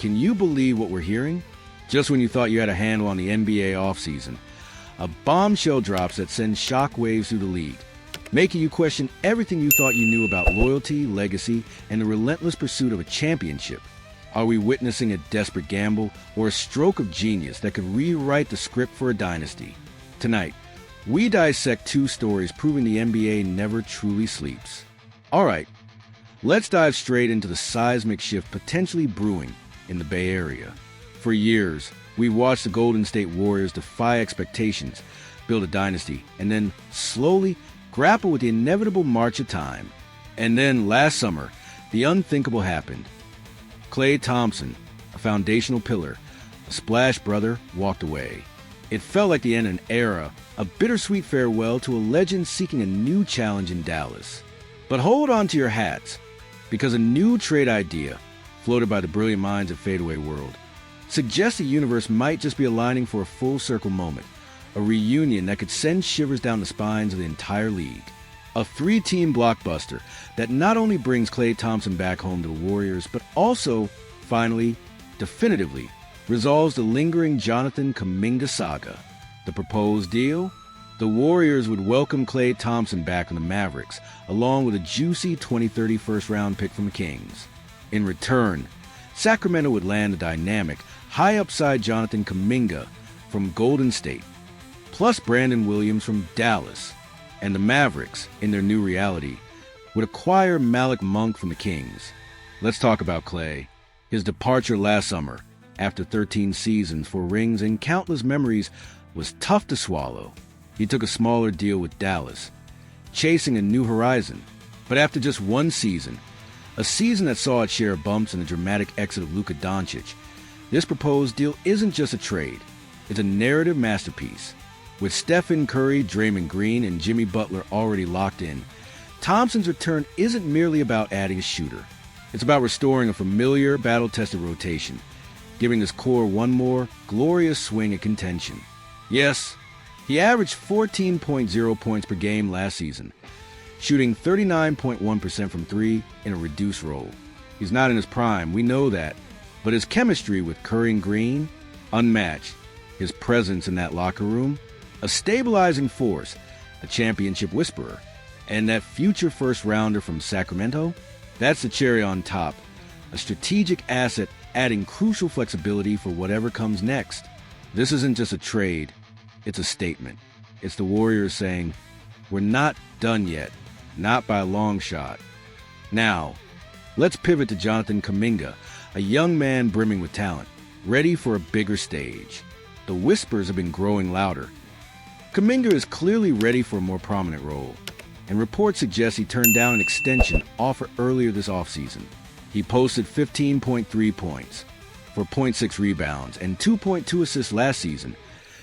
Can you believe what we're hearing? Just when you thought you had a handle on the NBA offseason, a bombshell drops that sends shockwaves through the league, making you question everything you thought you knew about loyalty, legacy, and the relentless pursuit of a championship. Are we witnessing a desperate gamble or a stroke of genius that could rewrite the script for a dynasty? Tonight, we dissect two stories proving the NBA never truly sleeps. All right, let's dive straight into the seismic shift potentially brewing in the Bay Area. For years, we've watched the Golden State Warriors defy expectations, build a dynasty, and then slowly grapple with the inevitable march of time. And then last summer, the unthinkable happened. Klay Thompson, a foundational pillar, a splash brother, walked away. It felt like the end of an era, a bittersweet farewell to a legend seeking a new challenge in Dallas. But hold on to your hats, because a new trade idea, floated by the brilliant minds of Fadeaway World, suggests the universe might just be aligning for a full-circle moment, a reunion that could send shivers down the spines of the entire league. A three-team blockbuster that not only brings Klay Thompson back home to the Warriors, but also, finally, definitively, resolves the lingering Jonathan Kuminga saga. The proposed deal? The Warriors would welcome Klay Thompson back on the Mavericks, along with a juicy 2030 first-round pick from the Kings. In return, Sacramento would land a dynamic, high-upside Jonathan Kuminga from Golden State, plus Brandon Williams from Dallas, and the Mavericks, in their new reality, would acquire Malik Monk from the Kings. Let's talk about Klay. His departure last summer, after 13 seasons, 4 rings, and countless memories, was tough to swallow. He took a smaller deal with Dallas, chasing a new horizon. But after just one season, a season that saw its share of bumps and the dramatic exit of Luka Doncic, this proposed deal isn't just a trade. It's a narrative masterpiece. With Stephen Curry, Draymond Green, and Jimmy Butler already locked in, Thompson's return isn't merely about adding a shooter. It's about restoring a familiar, battle-tested rotation, giving this core one more glorious swing at contention. Yes, he averaged 14.0 points per game last season, shooting 39.1% from three in a reduced role. He's not in his prime, we know that, but his chemistry with Curry and Green, unmatched. His presence in that locker room, a stabilizing force, a championship whisperer, and that future first-rounder from Sacramento, that's the cherry on top, a strategic asset adding crucial flexibility for whatever comes next. This isn't just a trade, it's a statement. It's the Warriors saying, we're not done yet, not by a long shot. Now, let's pivot to Jonathan Kuminga, a young man brimming with talent, ready for a bigger stage. The whispers have been growing louder. Kuminga is clearly ready for a more prominent role, and reports suggest he turned down an extension offered earlier this offseason. He posted 15.3 points, for 0.6 rebounds, and 2.2 assists last season,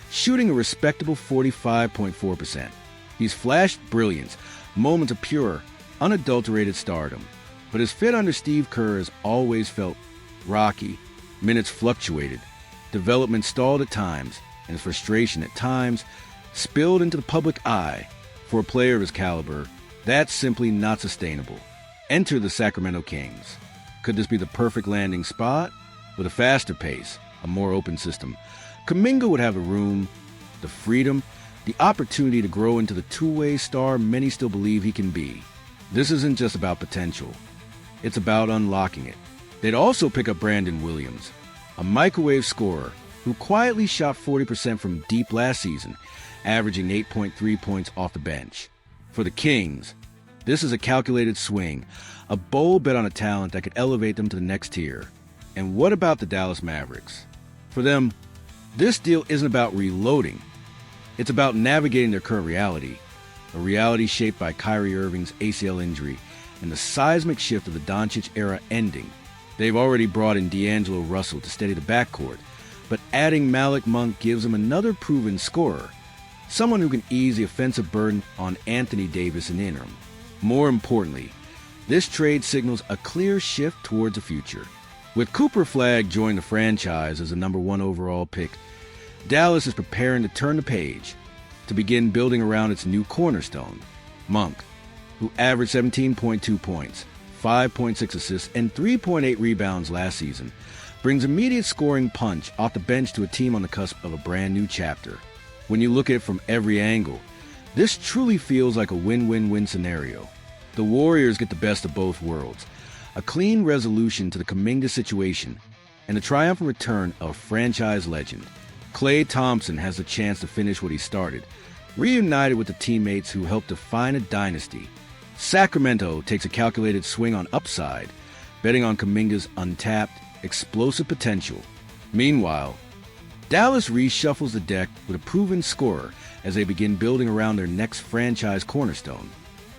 shooting a respectable 45.4%. He's flashed brilliance, moments of pure, unadulterated stardom, but his fit under Steve Kerr has always felt rocky. Minutes fluctuated, development stalled at times, and his frustration at times spilled into the public eye. For a player of his caliber, that's simply not sustainable. Enter the Sacramento Kings. Could this be the perfect landing spot? With a faster pace, a more open system, Kuminga would have the room, the freedom, the opportunity to grow into the two-way star many still believe he can be. This isn't just about potential. It's about unlocking it. They'd also pick up Brandon Williams, a microwave scorer who quietly shot 40% from deep last season, averaging 8.3 points off the bench. For the Kings, this is a calculated swing, a bold bet on a talent that could elevate them to the next tier. And what about the Dallas Mavericks? For them, this deal isn't about reloading. It's about navigating their current reality, a reality shaped by Kyrie Irving's ACL injury and the seismic shift of the Doncic era ending. They've already brought in D'Angelo Russell to steady the backcourt, but adding Malik Monk gives them another proven scorer, someone who can ease the offensive burden on Anthony Davis in the interim. More importantly, this trade signals a clear shift towards the future. With Cooper Flagg joining the franchise as the number 1 overall pick, Dallas is preparing to turn the page, to begin building around its new cornerstone, Monk, who averaged 17.2 points, 5.6 assists, and 3.8 rebounds last season, brings immediate scoring punch off the bench to a team on the cusp of a brand new chapter. When you look at it from every angle, this truly feels like a win-win-win scenario. The Warriors get the best of both worlds, a clean resolution to the Kuminga situation, and the triumphant return of franchise legend. Klay Thompson has the chance to finish what he started, reunited with the teammates who helped define a dynasty. Sacramento takes a calculated swing on upside, betting on Kuminga's untapped, explosive potential. Meanwhile, Dallas reshuffles the deck with a proven scorer as they begin building around their next franchise cornerstone.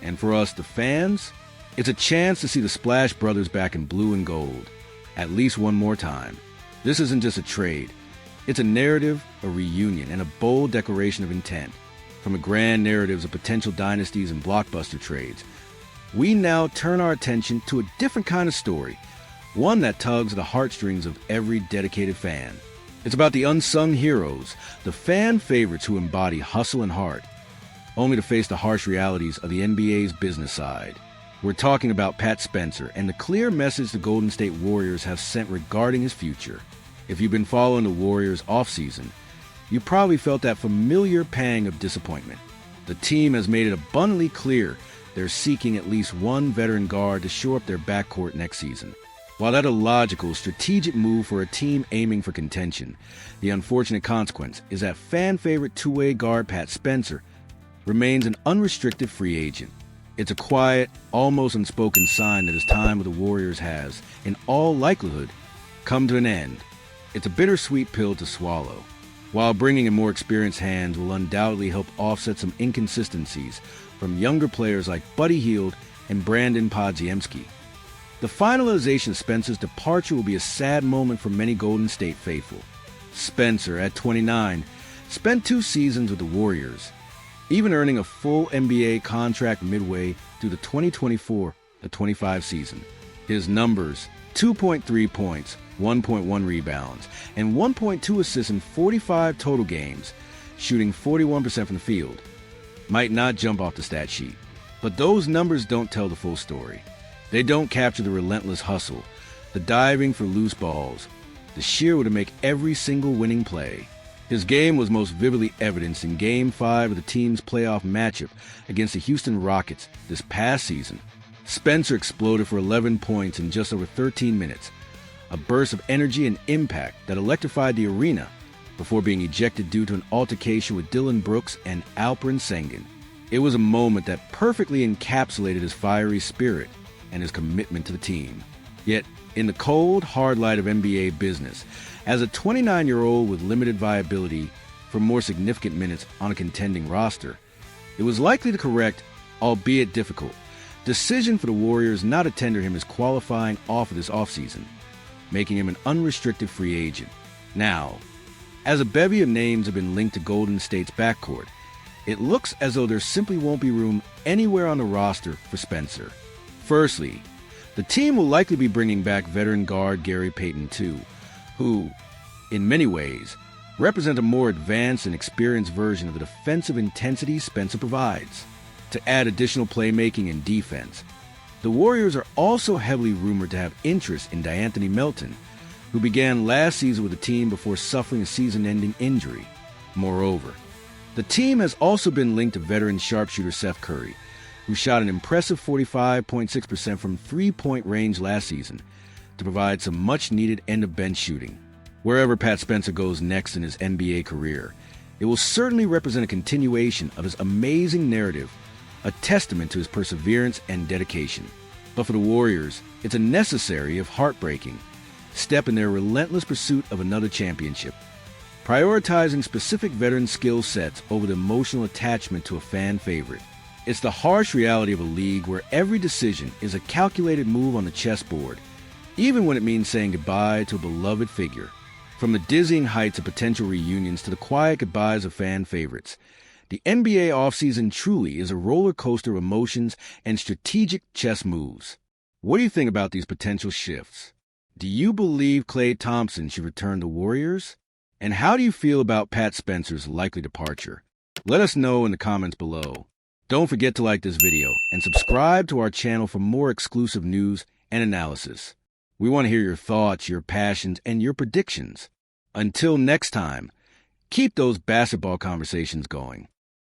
And for us, the fans, it's a chance to see the Splash Brothers back in blue and gold, at least one more time. This isn't just a trade. It's a narrative, a reunion, and a bold declaration of intent. From the grand narratives of potential dynasties and blockbuster trades, we now turn our attention to a different kind of story, one that tugs at the heartstrings of every dedicated fan. It's about the unsung heroes, the fan favorites who embody hustle and heart, only to face the harsh realities of the NBA's business side. We're talking about Pat Spencer and the clear message the Golden State Warriors have sent regarding his future. If you've been following the Warriors offseason, you probably felt that familiar pang of disappointment. The team has made it abundantly clear they're seeking at least one veteran guard to shore up their backcourt next season. While that's a logical, strategic move for a team aiming for contention, the unfortunate consequence is that fan-favorite two-way guard Pat Spencer remains an unrestricted free agent. It's a quiet, almost unspoken sign that his time with the Warriors has, in all likelihood, come to an end. It's a bittersweet pill to swallow. While bringing in more experienced hands will undoubtedly help offset some inconsistencies from younger players like Buddy Hield and Brandon Podziemski, the finalization of Spencer's departure will be a sad moment for many Golden State faithful. Spencer, at 29, spent 2 seasons with the Warriors, even earning a full NBA contract midway through the 2024-25 season. His numbers, 2.3 points, 1.1 rebounds, and 1.2 assists in 45 total games, shooting 41% from the field, might not jump off the stat sheet. But those numbers don't tell the full story. They don't capture the relentless hustle, the diving for loose balls, the sheer will to make every single winning play. His game was most vividly evidenced in Game 5 of the team's playoff matchup against the Houston Rockets this past season. Spencer exploded for 11 points in just over 13 minutes, a burst of energy and impact that electrified the arena before being ejected due to an altercation with Dylan Brooks and Alperen Sengun. It was a moment that perfectly encapsulated his fiery spirit and his commitment to the team. Yet, in the cold, hard light of NBA business, as a 29-year-old with limited viability for more significant minutes on a contending roster, it was likely the correct, albeit difficult, decision for the Warriors not to tender him his qualifying offer this offseason, making him an unrestricted free agent. Now, as a bevy of names have been linked to Golden State's backcourt, it looks as though there simply won't be room anywhere on the roster for Spencer. Firstly, the team will likely be bringing back veteran guard Gary Payton II, who, in many ways, represent a more advanced and experienced version of the defensive intensity Spencer provides. To add additional playmaking and defense, the Warriors are also heavily rumored to have interest in DeAnthony Melton, who began last season with the team before suffering a season-ending injury. Moreover, the team has also been linked to veteran sharpshooter Seth Curry, who shot an impressive 45.6% from three-point range last season to provide some much-needed end-of-bench shooting. Wherever Pat Spencer goes next in his NBA career, it will certainly represent a continuation of his amazing narrative, a testament to his perseverance and dedication. But for the Warriors, it's a necessary, if heartbreaking, step in their relentless pursuit of another championship, prioritizing specific veteran skill sets over the emotional attachment to a fan favorite. It's the harsh reality of a league where every decision is a calculated move on the chessboard, even when it means saying goodbye to a beloved figure. From the dizzying heights of potential reunions to the quiet goodbyes of fan favorites, the NBA offseason truly is a roller coaster of emotions and strategic chess moves. What do you think about these potential shifts? Do you believe Klay Thompson should return to Warriors? And how do you feel about Pat Spencer's likely departure? Let us know in the comments below. Don't forget to like this video and subscribe to our channel for more exclusive news and analysis. We want to hear your thoughts, your passions, and your predictions. Until next time, keep those basketball conversations going.